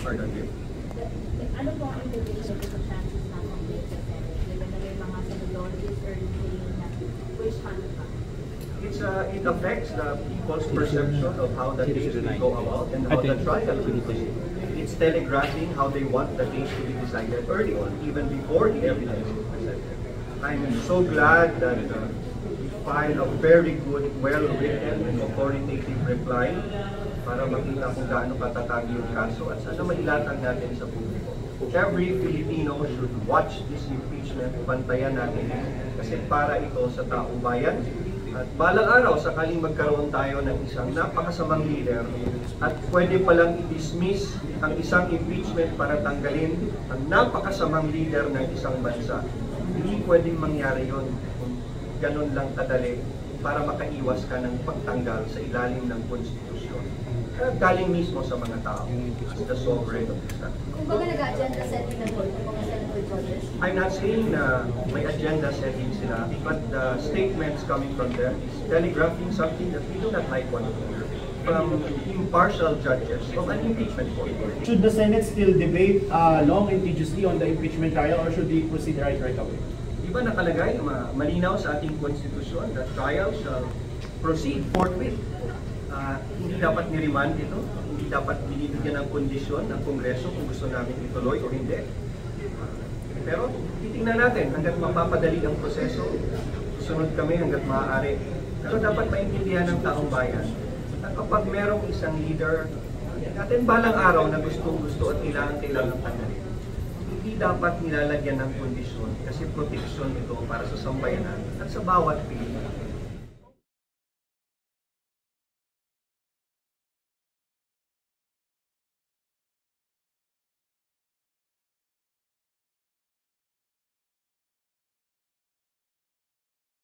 Pardon me? Ano po ang implication sa chances na conflict sa Senate? Given na may mga senators early saying na which hunt pa? It affects the people's perception of how the case will go about and how the trial will proceed. It's telegraphing how they want the case to be decided early on, even before the evidence is presented. I'm so glad that we filed a very good, well-written and authoritative reply para makita kung gaano katatag yung kaso at sana mailatag natin sa publiko. Every Filipino should watch this impeachment, bantayan natin kasi para ito sa taong bayan. At balang araw, sakaling magkaroon tayo ng isang napakasamang leader at pwede palang i-dismiss ang isang impeachment para tanggalin ang napakasamang leader ng isang bansa. Hindi pwedeng mangyari yon kung ganun lang kadali para makaiwas ka ng pagtanggal sa ilalim ng konstitusyon. Galing mismo sa mga tao, as the sovereign of this country. Kung baga nag-agenda setting ng mga senator judges? I'm not saying na may agenda setting sila, but the statements coming from them is telegraphing something that we do not like want to hear from impartial judges of an impeachment court. Should the Senate still debate long and tediously on the impeachment trial or should they proceed right away? Di ba nakalagay, malinaw sa ating konstitusyon that trial shall proceed forthwith. Hindi dapat ni-remand ito, hindi dapat binibigyan ng kondisyon ng Kongreso kung gusto namin ituloy o hindi. Pero titingnan natin hanggat mapapadali ang proseso, sunod kami hanggat maaari. Pero dapat maintindihan ng taong bayan na kapag merong isang leader natin balang araw na gusto at kailangan tanggalin, hindi dapat nilalagyan ng kondisyon kasi proteksyon ito para sa sambayanan at sa bawat Pilipino.